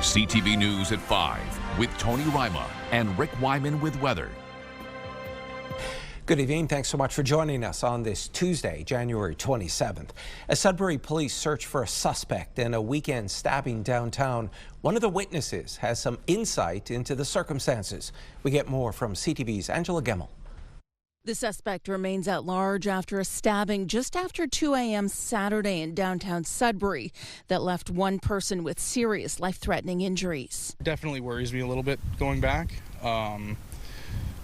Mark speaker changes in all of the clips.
Speaker 1: CTV News at 5 with Tony Ryma and Rick Wyman with weather.
Speaker 2: Good evening. Thanks so much for joining us on this Tuesday, January 27th. As Sudbury police search for a suspect in a weekend stabbing downtown, one of the witnesses has some insight into the circumstances. We get more from CTV's Angela Gemmell.
Speaker 3: The suspect remains at large after a stabbing just after 2 a.m. Saturday in downtown Sudbury that left one person with serious life-threatening injuries.
Speaker 4: Definitely worries me a little bit going back.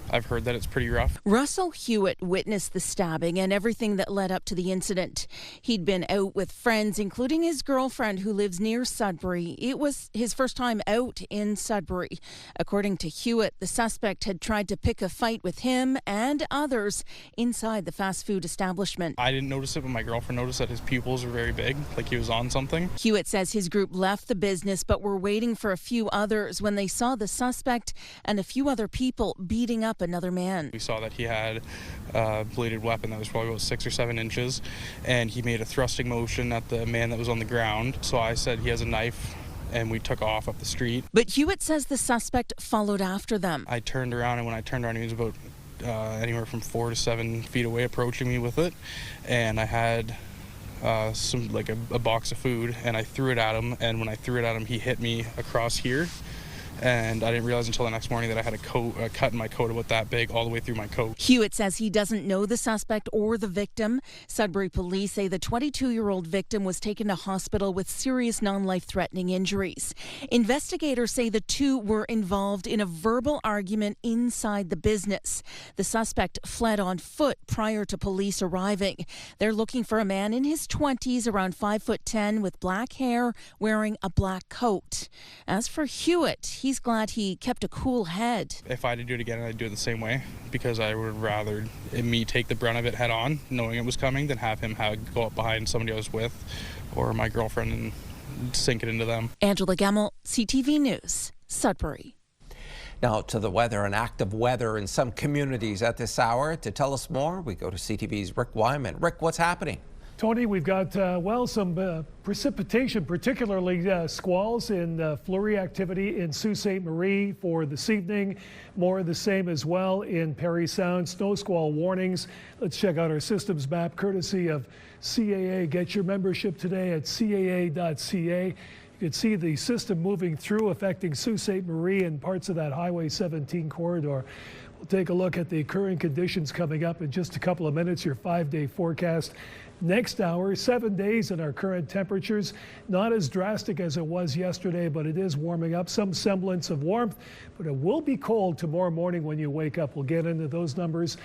Speaker 4: I've heard that it's pretty rough.
Speaker 3: Russell Hewitt witnessed the stabbing and everything that led up to the incident. He'd been out with friends, including his girlfriend who lives near Sudbury. It was his first time out in Sudbury. According to Hewitt, the suspect had tried to pick a fight with him and others inside the fast food establishment.
Speaker 4: I didn't notice it, but my girlfriend noticed that his pupils were very big, like he was on something.
Speaker 3: Hewitt says his group left the business but were waiting for a few others when they saw the suspect and a few other people beating up another man.
Speaker 4: We saw that he had a bladed weapon that was probably about 6 or 7 inches, and he made a thrusting motion at the man that was on the ground. So I said he has a knife, and we took off up the street.
Speaker 3: But Hewitt says the suspect followed after them.
Speaker 4: I turned around, and when I turned around, he was about anywhere from 4 to 7 feet away approaching me with it, and I had some like a box of food, and I threw it at him, and when I threw it at him, he hit me across here. And I didn't realize until the next morning that I had a cut in my coat about that big all the way through my coat.
Speaker 3: Hewitt says he doesn't know the suspect or the victim. Sudbury police say the 22-year-old victim was taken to hospital with serious non-life-threatening injuries. Investigators say the two were involved in a verbal argument inside the business. The suspect fled on foot prior to police arriving. They're looking for a man in his 20s, around 5'10", with black hair, wearing a black coat. As for Hewitt, he's glad he kept a cool head.
Speaker 4: If I had to do it again, I'd do it the same way, because I would rather me take the brunt of it head on, knowing it was coming, than have him go up behind somebody I was with or my girlfriend and sink it into them.
Speaker 3: Angela Gemmell, CTV News, Sudbury.
Speaker 2: Now to the weather, and active weather in some communities at this hour. To tell us more, we go to CTV's Rick Wyman. Rick, what's happening?
Speaker 5: Tony, we've got, some precipitation, particularly squalls and flurry activity in Sault Ste. Marie for this evening. More of the same as well in Parry Sound. Snow squall warnings. Let's check out our systems map courtesy of CAA. Get your membership today at caa.ca. You can see the system moving through, affecting Sault Ste. Marie and parts of that Highway 17 corridor. We'll take a look at the current conditions coming up in just a couple of minutes. Your 5-day forecast. Next hour, 7 days in our current temperatures. Not as drastic as it was yesterday, but it is warming up. Some semblance of warmth, but it will be cold tomorrow morning when you wake up. We'll get into those numbers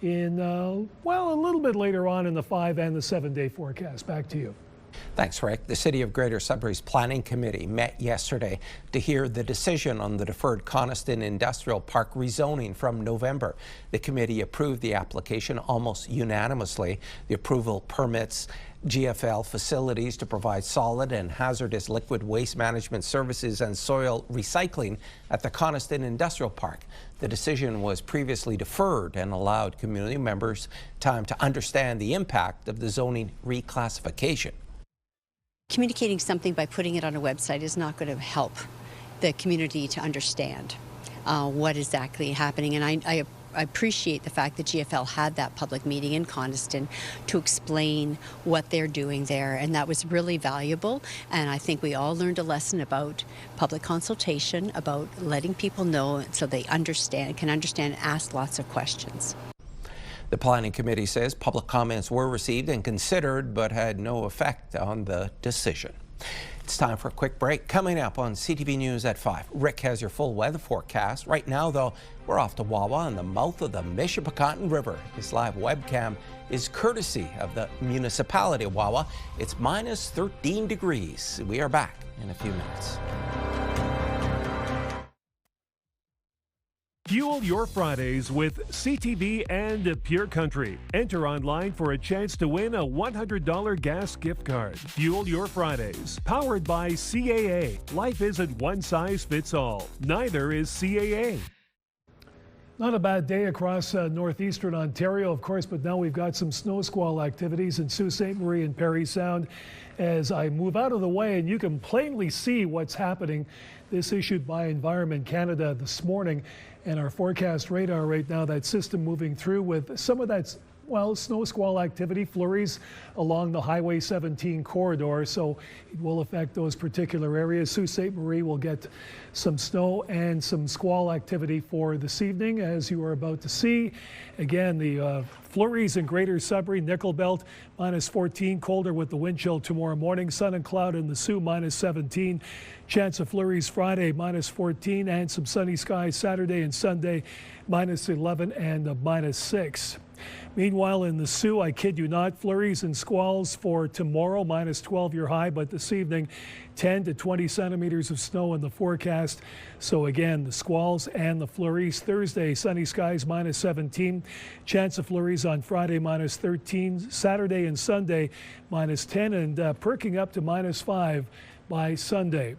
Speaker 5: in, a little bit later on in the 5 and the 7-day forecast. Back to you.
Speaker 2: Thanks, Rick. The City of Greater Sudbury's Planning Committee met yesterday to hear the decision on the deferred Coniston Industrial Park rezoning from November. The committee approved the application almost unanimously. The approval permits GFL facilities to provide solid and hazardous liquid waste management services and soil recycling at the Coniston Industrial Park. The decision was previously deferred and allowed community members time to understand the impact of the zoning reclassification.
Speaker 6: Communicating something by putting it on a website is not going to help the community to understand what is exactly happening. And I appreciate the fact that GFL had that public meeting in Coniston to explain what they're doing there. And that was really valuable. And I think we all learned a lesson about public consultation, about letting people know so they can understand and ask lots of questions.
Speaker 2: The Planning Committee says public comments were received and considered, but had no effect on the decision. It's time for a quick break. Coming up on CTV News at 5. Rick has your full weather forecast. Right now, though, we're off to Wawa in the mouth of the Michipicoten River. This live webcam is courtesy of the municipality of Wawa. It's minus 13 degrees. We are back in a few minutes.
Speaker 7: Fuel your Fridays with CTV and Pure Country. Enter online for a chance to win a $100 gas gift card. Fuel your Fridays. Powered by CAA. Life isn't one size fits all. Neither is CAA.
Speaker 5: Not a bad day across Northeastern Ontario, of course, but now we've got some snow squall activities in Sault Ste. Marie and Parry Sound. As I move out of the way, and you can plainly see what's happening. This issued by Environment Canada this morning, and our forecast radar right now, that system moving through with some of that, well, snow squall activity, flurries along the Highway 17 corridor, so it will affect those particular areas. Sault Ste. Marie will get some snow and some squall activity for this evening, as you are about to see. Again, the flurries in Greater Sudbury, Nickel Belt, -14, colder with the wind chill tomorrow morning. Sun and cloud in the Sault, -17. Chance of flurries Friday, -14, and some sunny skies Saturday and Sunday, -11 and -6. Meanwhile, in the Sault, I kid you not, flurries and squalls for tomorrow, -12 your high, but this evening, 10 to 20 centimeters of snow in the forecast. So again, the squalls and the flurries. Thursday, sunny skies, -17. Chance of flurries on Friday, -13. Saturday and Sunday, -10, and perking up to -5 by Sunday.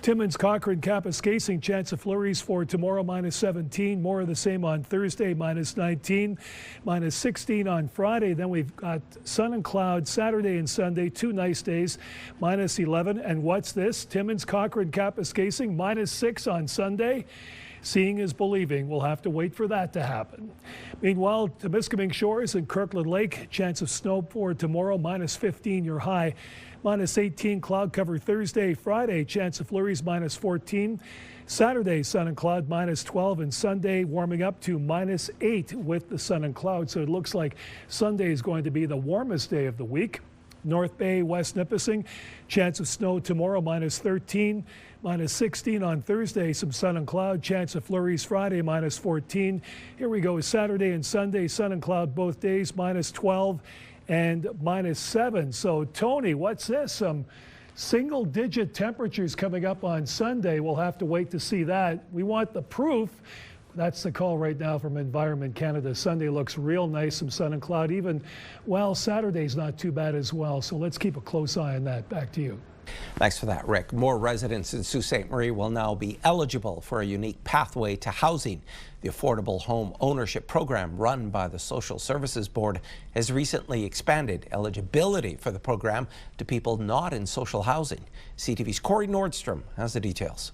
Speaker 5: Timmins, Cochrane, Kapuskasing, chance of flurries for tomorrow, -17. More of the same on Thursday, -19. -16 on Friday. Then we've got sun and cloud Saturday and Sunday, 2 nice days, -11. And what's this? Timmins, Cochrane, Kapuskasing, -6 on Sunday. Seeing is believing. We'll have to wait for that to happen. Meanwhile, Temiskaming Shores and Kirkland Lake, chance of snow for tomorrow, -15 your high. -18 cloud cover Thursday, Friday, chance of flurries -14. Saturday, sun and cloud -12, and Sunday warming up to -8 with the sun and cloud. So it looks like Sunday is going to be the warmest day of the week. North Bay, West Nipissing, chance of snow tomorrow, -13. -16 on Thursday, some sun and cloud, chance of flurries Friday, -14. Here we go, Saturday and Sunday, sun and cloud both days, -12 and -7. So Tony, what's this? Some single-digit temperatures coming up on Sunday. We'll have to wait to see that. We want the proof. That's the call right now from Environment Canada. Sunday looks real nice, some sun and cloud. Even, well, Saturday's not too bad as well. So let's keep a close eye on that. Back to you.
Speaker 2: Thanks for that, Rick. More residents in Sault Ste. Marie will now be eligible for a unique pathway to housing. The Affordable Home Ownership Program run by the Social Services Board has recently expanded eligibility for the program to people not in social housing. CTV's Corey Nordstrom has the details.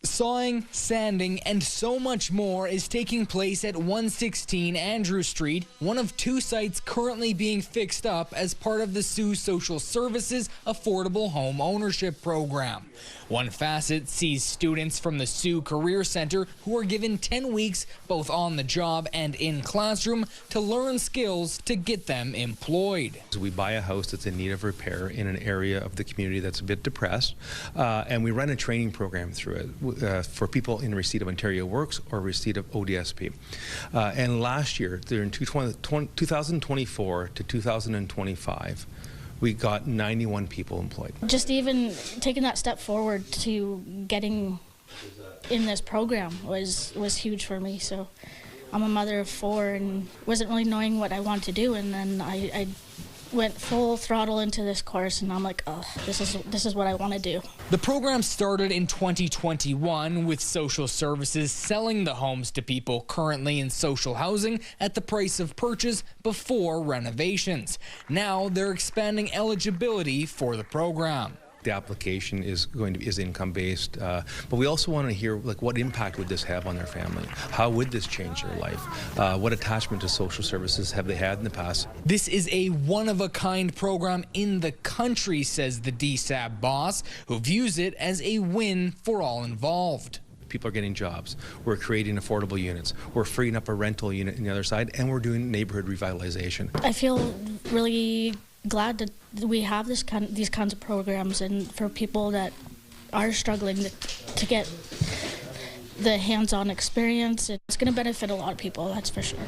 Speaker 8: Sawing, sanding, and so much more is taking place at 116 Andrew Street, one of 2 sites currently being fixed up as part of the Sault Social Services Affordable Home Ownership Program. One facet sees students from the Sault Career Centre who are given 10 weeks both on the job and in classroom to learn skills to get them employed.
Speaker 9: We buy a house that's in need of repair in an area of the community that's a bit depressed, and we run a training program through it for people in receipt of Ontario Works or receipt of ODSP. And last year, during 2024 to 2025, we got 91 people employed.
Speaker 10: Just even taking that step forward to getting in this program was huge for me. So I'm a mother of 4 and wasn't really knowing what I wanted to do, and then I went full throttle into this course, and I'm like, oh, this is what I want to do.
Speaker 8: The program started in 2021 with social services selling the homes to people currently in social housing at the price of purchase before renovations. Now they're expanding eligibility for the program.
Speaker 9: The application is income based, but we also want to hear what impact would this have on their family? How would this change their life? What attachment to social services have they had in the past?
Speaker 8: This is a one-of-a-kind program in the country, says the DSAB boss, who views it as a win for all involved.
Speaker 9: People are getting jobs. We're creating affordable units. We're freeing up a rental unit on the other side, and we're doing neighborhood revitalization.
Speaker 10: I feel really glad that we have these kinds of programs, and for people that are struggling to get the hands-on experience, it's going to benefit a lot of people, that's for sure,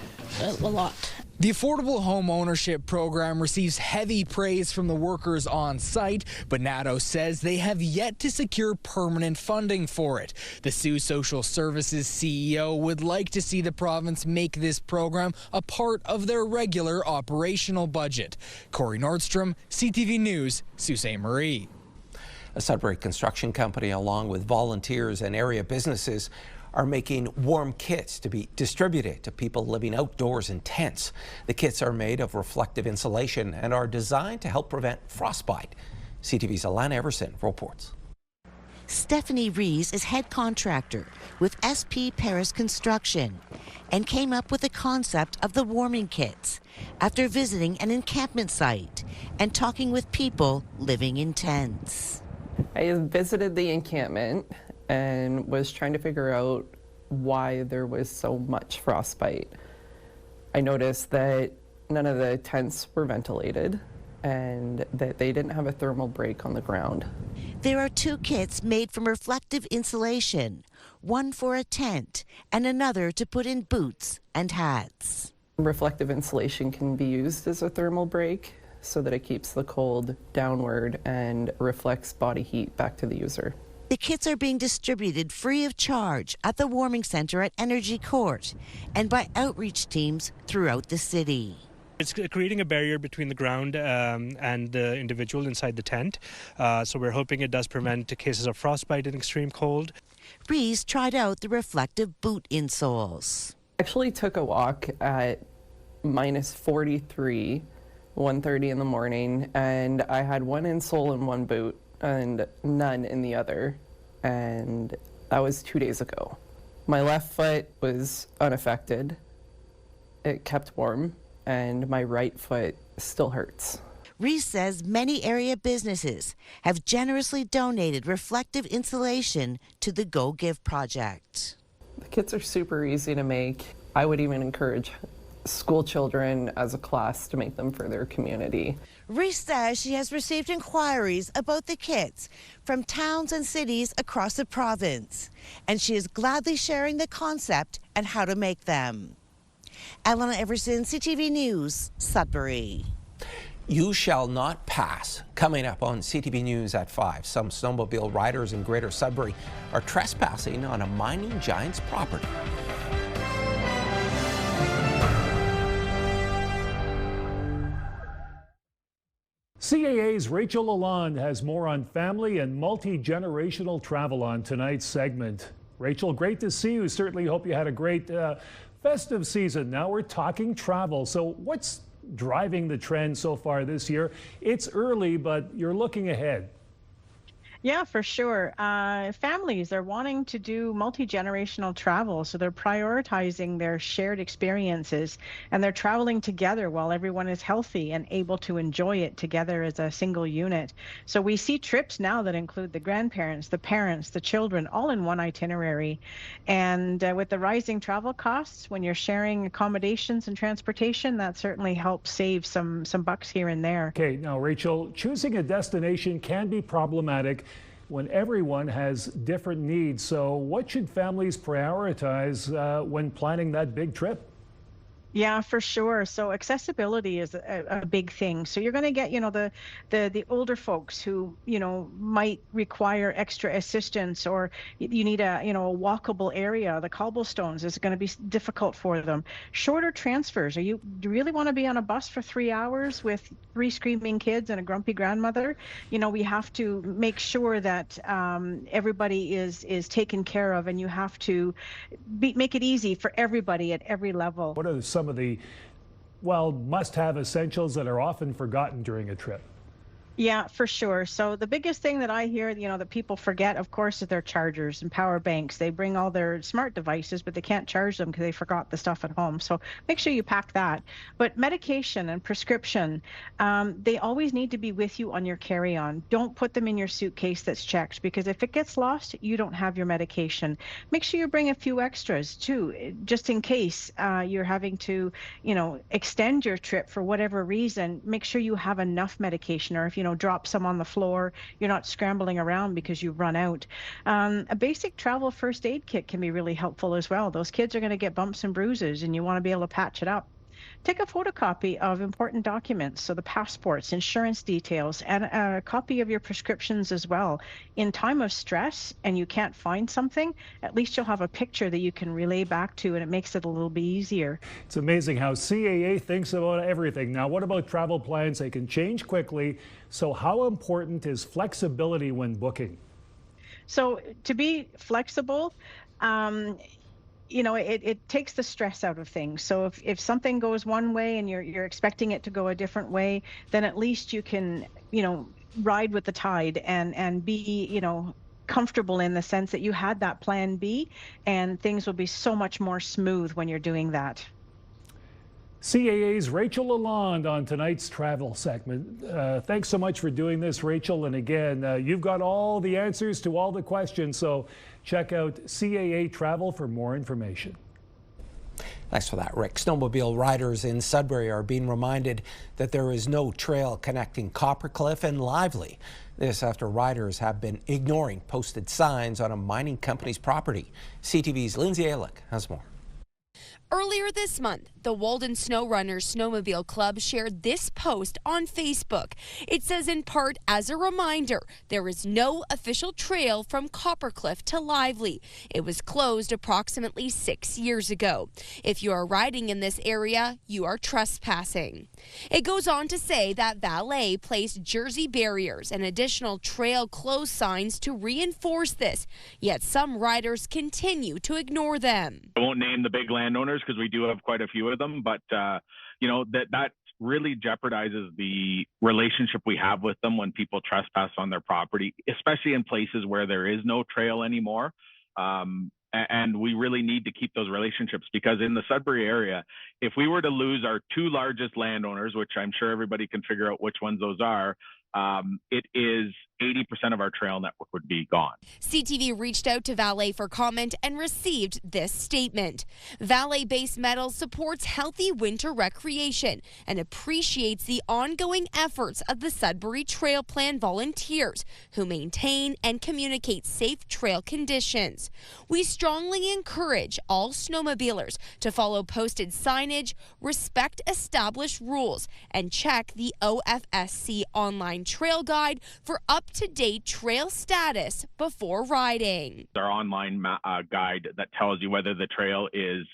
Speaker 10: a lot.
Speaker 8: The Affordable Home Ownership Program receives heavy praise from the workers on site, but Nadeau says they have yet to secure permanent funding for it. The Sault Social Services CEO would like to see the province make this program a part of their regular operational budget. Corey Nordstrom, CTV News, Sault Ste. Marie.
Speaker 2: A Sudbury construction company, along with volunteers and area businesses, are making warm kits to be distributed to people living outdoors in tents. The kits are made of reflective insulation and are designed to help prevent frostbite. CTV's Alana Everson reports.
Speaker 11: Stephanie Rees is head contractor with SP Paris Construction and came up with the concept of the warming kits after visiting an encampment site and talking with people living in tents.
Speaker 12: I visited the encampment and was trying to figure out why there was so much frostbite. I noticed that none of the tents were ventilated and that they didn't have a thermal break on the ground.
Speaker 11: There are 2 kits made from reflective insulation, one for a tent and another to put in boots and hats.
Speaker 12: Reflective insulation can be used as a thermal break so that it keeps the cold downward and reflects body heat back to the user.
Speaker 11: The kits are being distributed free of charge at the warming center at Energy Court and by outreach teams throughout the city.
Speaker 13: It's creating a barrier between the ground and the individual inside the tent. So we're hoping it does prevent cases of frostbite in extreme cold.
Speaker 11: Rees tried out the reflective boot insoles.
Speaker 12: I actually took a walk at -43, 1:30 in the morning, and I had one insole in one boot and none in the other. And that was 2 days ago. My left foot was unaffected. It kept warm. And my right foot still hurts.
Speaker 11: Rees says many area businesses have generously donated reflective insulation to the Go Give project.
Speaker 12: The kits are super easy to make. I would even encourage school children as a class to make them for their community.
Speaker 11: Rees says she has received inquiries about the kits from towns and cities across the province, and she is gladly sharing the concept and how to make them. Alana Everson, CTV News, Sudbury.
Speaker 2: You shall not pass. Coming up on CTV News at 5, some snowmobile riders in Greater Sudbury are trespassing on a mining giant's property.
Speaker 5: CAA's Rachel Lalonde has more on family and multi-generational travel on tonight's segment. Rachel, great to see you. Certainly hope you had a great festive season. Now we're talking travel. So what's driving the trend so far this year? It's early, but you're looking ahead.
Speaker 14: Yeah, for sure. Families are wanting to do multi-generational travel, so they're prioritizing their shared experiences, and they're traveling together while everyone is healthy and able to enjoy it together as a single unit. So we see trips now that include the grandparents, the parents, the children, all in one itinerary. And with the rising travel costs, when you're sharing accommodations and transportation, that certainly helps save some bucks here and there.
Speaker 5: Okay, now Rachel, choosing a destination can be problematic when everyone has different needs. So what should families prioritize when planning that big trip?
Speaker 14: Yeah, for sure. So accessibility is a big thing. So you're going to get, the older folks who, might require extra assistance, or you need a walkable area. The cobblestones is going to be difficult for them. Shorter transfers. Do you really want to be on a bus for 3 hours with 3 screaming kids and a grumpy grandmother? We have to make sure that everybody is taken care of, and you have to make it easy for everybody at every level.
Speaker 5: What are some of the, must-have essentials that are often forgotten during a trip?
Speaker 14: Yeah, for sure. So the biggest thing that I hear, that people forget, of course, is their chargers and power banks. They bring all their smart devices, but they can't charge them because they forgot the stuff at home. So make sure you pack that. But medication and prescription, they always need to be with you on your carry-on. Don't put them in your suitcase that's checked, because if it gets lost, you don't have your medication. Make sure you bring a few extras too, just in case you're having to, extend your trip for whatever reason. Make sure you have enough medication, or if you drop some on the floor, you're not scrambling around because you've run out. A basic travel first aid kit can be really helpful as well. Those kids are going to get bumps and bruises, and you want to be able to patch it up. Take a photocopy of important documents, so the passports, insurance details, and a copy of your prescriptions as well. In time of stress and you can't find something, at least you'll have a picture that you can relay back to, and it makes it a little bit easier.
Speaker 5: It's amazing how CAA thinks about everything. Now, what about travel plans? They can change quickly. So how important is flexibility when booking?
Speaker 14: So to be flexible, you know, it takes the stress out of things. So if something goes one way and you're expecting it to go a different way, then at least you can, you know, ride with the tide and be, you know, comfortable in the sense that you had that plan B, and things will be so much more smooth when you're doing that.
Speaker 5: CAA's Rachel Lalonde on tonight's travel segment. Thanks so much for doing this, Rachel. And again, you've got all the answers to all the questions, so check out CAA Travel for more information.
Speaker 2: Thanks for that, Rick. Snowmobile riders in Sudbury are being reminded that there is no trail connecting Coppercliff and Lively. This after riders have been ignoring posted signs on a mining company's property. CTV's Lindsay Alick has more.
Speaker 15: Earlier this month, the Walden SnowRunners Snowmobile Club shared this post on Facebook. It says in part, as a reminder, there is no official trail from Coppercliff to Lively. It was closed approximately 6 years ago. If you are riding in this area, you are trespassing. It goes on to say that valet placed jersey barriers and additional trail close signs to reinforce this, yet some riders continue to ignore them.
Speaker 16: I won't name the big landowners because we do have quite a few of them, but you know, that really jeopardizes the relationship we have with them when people trespass on their property, especially in places where there is no trail anymore. And we really need to keep those relationships, because in the Sudbury area, if we were to lose our two largest landowners, which I'm sure everybody can figure out which ones those are, it is 80% of our trail network would be gone.
Speaker 15: CTV reached out to Valet for comment and received this statement. Valet Base Metals supports healthy winter recreation and appreciates the ongoing efforts of the Sudbury Trail Plan volunteers who maintain and communicate safe trail conditions. We strongly encourage all snowmobilers to follow posted signage, respect established rules, and check the OFSC online trail guide for up-to-date trail status before riding.
Speaker 16: Our online guide that tells you whether the trail is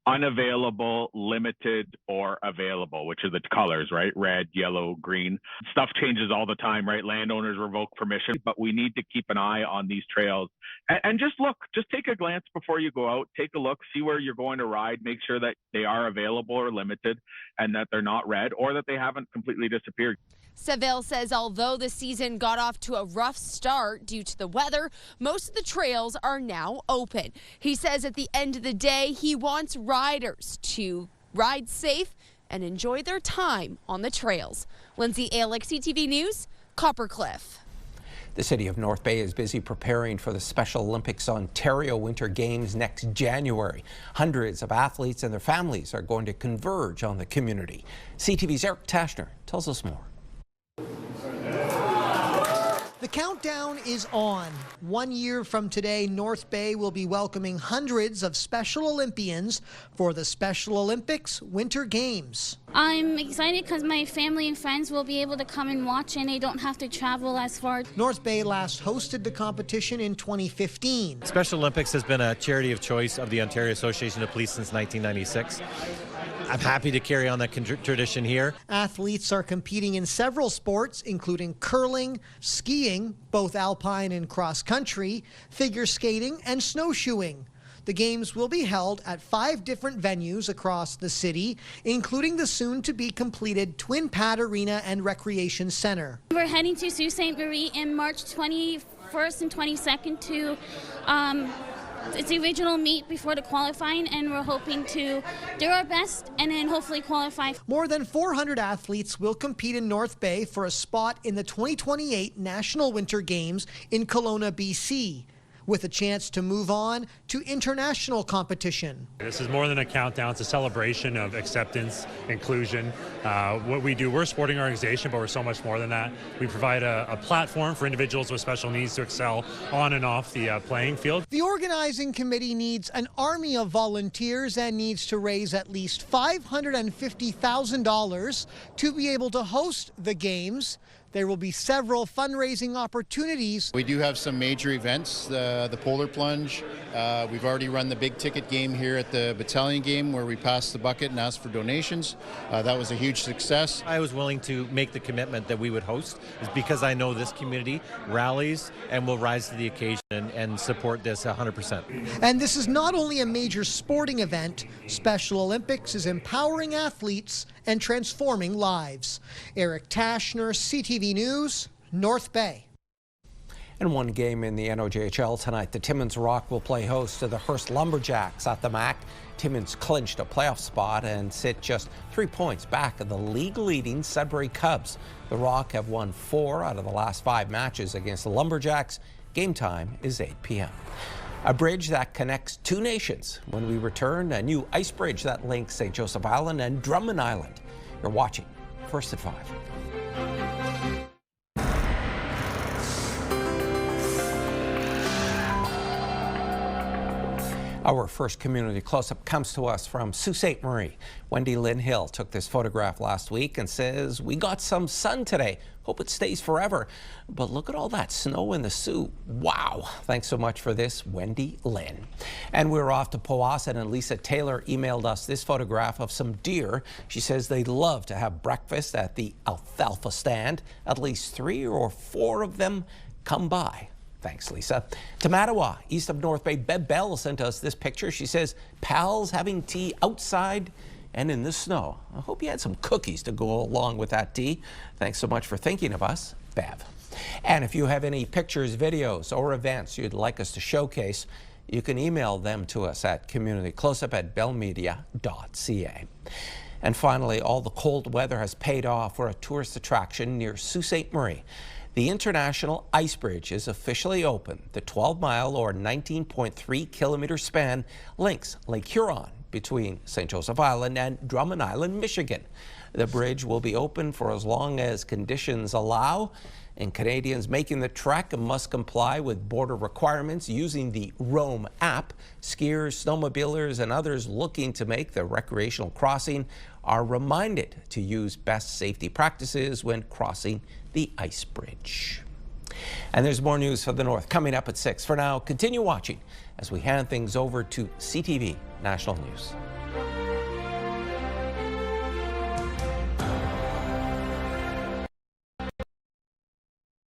Speaker 16: unavailable, limited, or available, which are the colors, right? Red, yellow, green. Stuff changes all the time, right? Landowners revoke permission, but we need to keep an eye on these trails and just look, just take a glance before you go out, take a look, see where you're going to ride, make sure that they are available or limited and that they're not red or that they haven't completely disappeared.
Speaker 15: Seville says although the season got off to a rough start due to the weather, most of the trails are now open. He says at the end of the day, he wants riders to ride safe and enjoy their time on the trails. Lindsay Alick, CTV News, Coppercliff.
Speaker 2: The city of North Bay is busy preparing for the Special Olympics Ontario Winter Games next January. Hundreds of athletes and their families are going to converge on the community. CTV's Eric Tashner tells us more.
Speaker 17: The countdown is on. 1 year from today, North Bay will be welcoming hundreds of Special Olympians for the Special Olympics Winter Games.
Speaker 10: I'm excited because my family and friends will be able to come and watch and they don't have to travel as far.
Speaker 17: North Bay last hosted the competition in 2015.
Speaker 18: Special Olympics has been a charity of choice of the Ontario Association of Police since 1996. I'm happy to carry on that tradition here.
Speaker 17: Athletes are competing in several sports, including curling, skiing, both alpine and cross country, figure skating, and snowshoeing. The games will be held at 5 different venues across the city, including the soon-to-be completed Twin Pad Arena and Recreation Center.
Speaker 10: We're heading to Sault Ste. Marie in March 21st and 22nd to it's the original meet before the qualifying, and we're hoping to do our best and then hopefully qualify.
Speaker 17: More than 400 athletes will compete in North Bay for a spot in the 2028 National Winter Games in Kelowna, BC, with a chance to move on to international competition.
Speaker 19: This is more than a countdown, it's a celebration of acceptance, inclusion. What we do, we're a sporting organization, but we're so much more than that. We provide a platform for individuals with special needs to excel on and off the playing field.
Speaker 17: The organizing committee needs an army of volunteers and needs to raise at least $550,000 to be able to host the games. There will be several fundraising opportunities.
Speaker 20: We do have some major events, the Polar Plunge. We've already run the big ticket game here at the battalion game where we passed the bucket and asked for donations. That was a huge success.
Speaker 18: I was willing to make the commitment that we would host is because I know this community rallies and will rise to the occasion and support this 100%.
Speaker 17: And this is not only a major sporting event, Special Olympics is empowering athletes and transforming lives. Eric Tashner, CTV News, North Bay.
Speaker 2: And one game in the NOJHL tonight, the Timmins Rock will play host to the Hearst Lumberjacks at the MAC. Timmins clinched a playoff spot and sit just 3 points back of the league-leading Sudbury Cubs. The Rock have won 4 out of the last 5 matches against the Lumberjacks. Game time is 8 p.m. A bridge that connects 2 nations. When we return, a new ice bridge that links St. Joseph Island and Drummond Island. You're watching First at 5. Our first community close-up comes to us from Sault Ste. Marie. Wendy Lynn Hill took this photograph last week and says, "We got some sun today. Hope it stays forever. But look at all that snow in the Sault. Wow." Thanks so much for this, Wendy Lynn. And we're off to Powassan, and Lisa Taylor emailed us this photograph of some deer. She says they'd love to have breakfast at the alfalfa stand. At least 3 or 4 of them come by. Thanks, Lisa. To Mattawa, east of North Bay, Bev Bell sent us this picture. She says, "Pals having tea outside and in the snow." I hope you had some cookies to go along with that tea. Thanks so much for thinking of us, Bev. And if you have any pictures, videos, or events you'd like us to showcase, you can email them to us at communitycloseup@bellmedia.ca. And finally, all the cold weather has paid off for a tourist attraction near Sault Ste. Marie. The International Ice Bridge is officially open. The 12-mile or 19.3-kilometer span links Lake Huron between St. Joseph Island and Drummond Island, Michigan. The bridge will be open for as long as conditions allow, and Canadians making the trek must comply with border requirements using the Roam app. Skiers, snowmobilers, and others looking to make the recreational crossing are reminded to use best safety practices when crossing the ice bridge. And there's more news for the North coming up at 6. For now, continue watching as we hand things over to CTV National News.